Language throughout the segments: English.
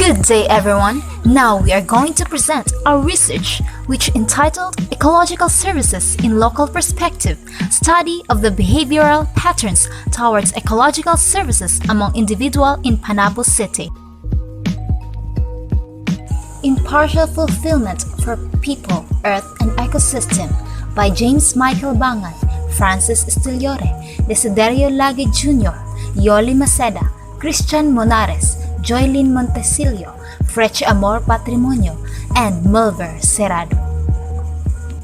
Good day everyone! Now we are going to present our research which entitled Ecological Services in Local Perspective, Study of the Behavioral Patterns Towards Ecological Services Among Individuals in Panabo City. Impartial Fulfillment for People, Earth and Ecosystem by James Michael Bangan, Francis Estiliore, Desiderio Lage Jr., Yoli Maceda, Christian Monares, Joylyn Montesilio, Freche Amor Patrimonio, and Mulver Cerrado.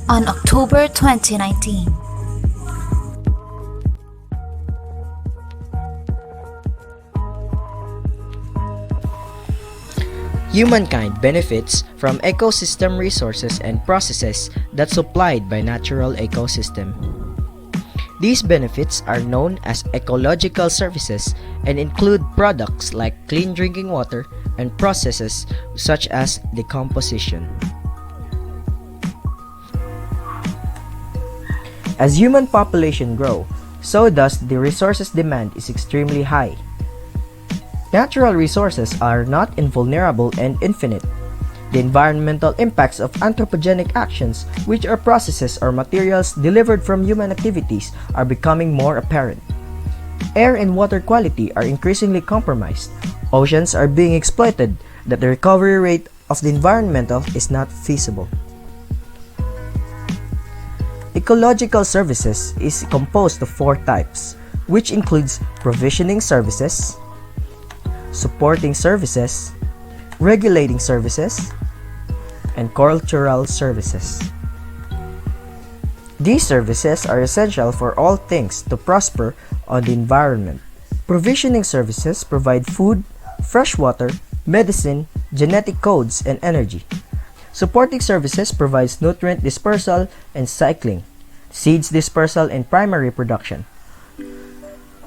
On October 2019. Humankind benefits from ecosystem resources and processes that supplied by natural ecosystem. These benefits are known as ecological services and include products like clean drinking water and processes such as decomposition. As human population grow, so does the resources demand is extremely high. Natural resources are not invulnerable and infinite. The environmental impacts of anthropogenic actions, which are processes or materials delivered from human activities, are becoming more apparent. Air and water quality are increasingly compromised. Oceans are being exploited, that the recovery rate of the environmental is not feasible. Ecological services is composed of four types, which includes provisioning services, supporting services, regulating services, and cultural services. These services are essential for all things to prosper on the environment. Provisioning services provide food, fresh water, medicine, genetic codes, and energy. Supporting services provides nutrient dispersal and cycling, seeds dispersal and primary production.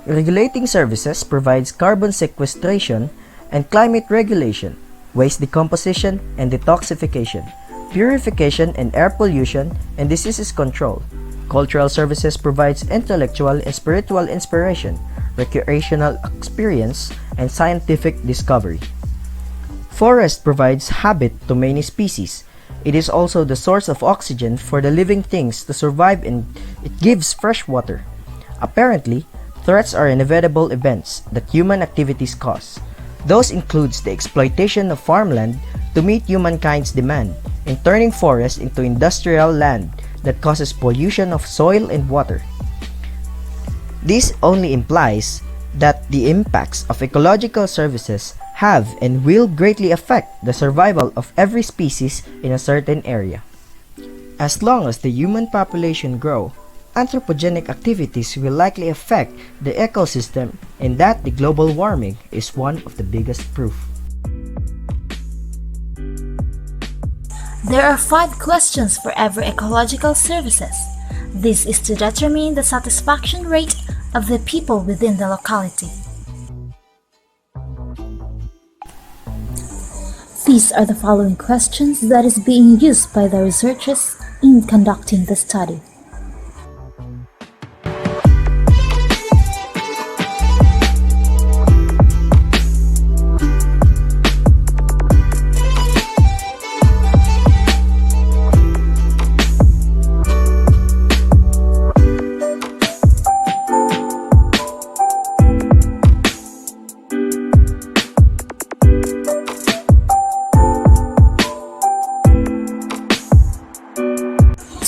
Regulating services provides carbon sequestration and climate regulation, waste decomposition and detoxification, purification and air pollution, and diseases control. Cultural services provides intellectual and spiritual inspiration, recreational experience, and scientific discovery. Forest provides habit to many species. It is also the source of oxygen for the living things to survive, and it gives fresh water. Apparently, threats are inevitable events that human activities cause. Those includes the exploitation of farmland to meet humankind's demand, in turning forests into industrial land that causes pollution of soil and water. This only implies that the impacts of ecological services have and will greatly affect the survival of every species in a certain area. As long as the human population grow, anthropogenic activities will likely affect the ecosystem, and that the global warming is one of the biggest proof. There are 5 questions for every ecological services. This is to determine the satisfaction rate of the people within the locality. These are the following questions that is being used by the researchers in conducting the study.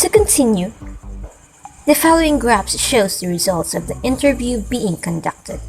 To continue, the following graph shows the results of the interview being conducted.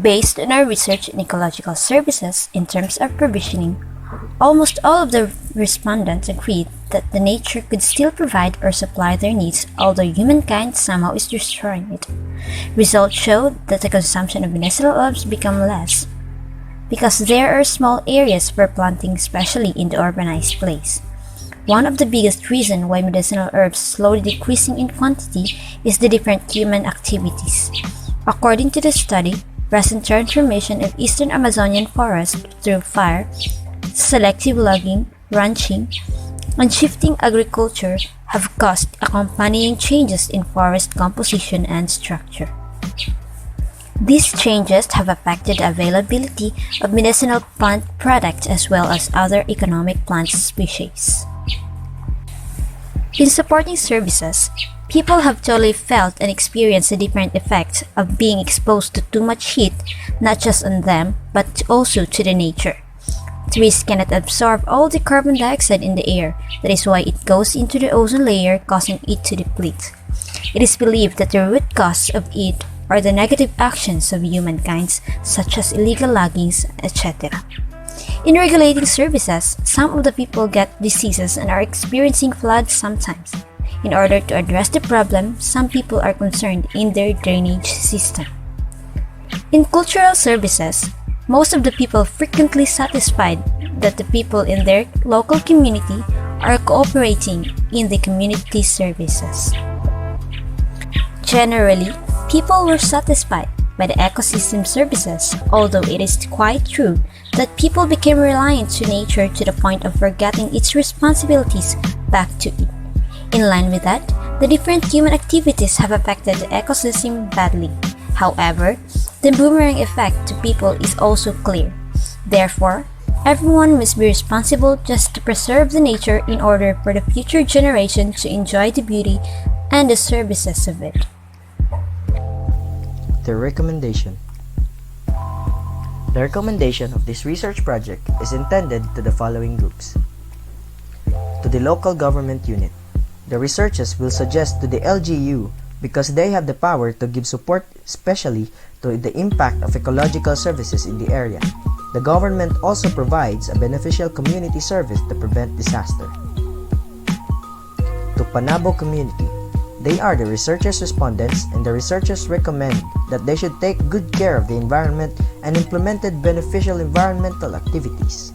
Based on our research in ecological services in terms of provisioning, almost all of the respondents agreed that the nature could still provide or supply their needs, although humankind somehow is destroying it. Results showed that the consumption of medicinal herbs become less, because there are small areas for planting, especially in the urbanized place. One of the biggest reasons why medicinal herbs slowly decreasing in quantity is the different human activities. According to the study, recent transformation of eastern Amazonian forest through fire, selective logging, ranching, and shifting agriculture have caused accompanying changes in forest composition and structure. These changes have affected the availability of medicinal plant products as well as other economic plant species. In supporting services, people have totally felt and experienced the different effects of being exposed to too much heat, not just on them, but also to the nature. Trees cannot absorb all the carbon dioxide in the air. That is why it goes into the ozone layer, causing it to deplete. It is believed that the root cause of it are the negative actions of humankind, such as illegal loggings, etc. In regulating services, some of the people get diseases and are experiencing floods sometimes. In order to address the problem, some people are concerned in their drainage system. In cultural services, most of the people frequently satisfied that the people in their local community are cooperating in the community services. Generally, people were satisfied by the ecosystem services, although it is quite true that people became reliant to nature to the point of forgetting its responsibilities back to it. In line with that, the different human activities have affected the ecosystem badly. However, the boomerang effect to people is also clear. Therefore, everyone must be responsible just to preserve the nature in order for the future generation to enjoy the beauty and the services of it. The recommendation. The recommendation of this research project is intended to the following groups. To the local government unit, the researchers will suggest to the LGU because they have the power to give support especially to the impact of ecological services in the area. The government also provides a beneficial community service to prevent disaster. To Panabo community, they are the researchers' respondents and the researchers recommend that they should take good care of the environment and implemented beneficial environmental activities.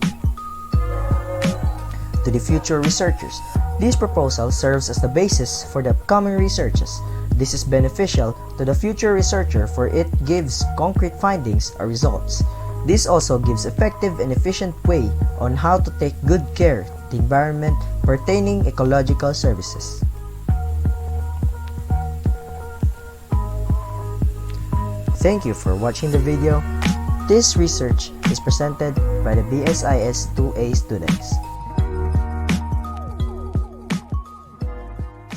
To the future researchers, this proposal serves as the basis for the upcoming researches. This is beneficial to the future researcher for it gives concrete findings or results. This also gives effective and efficient way on how to take good care of the environment pertaining ecological services. Thank you for watching the video. This research is presented by the BSIS 2A students.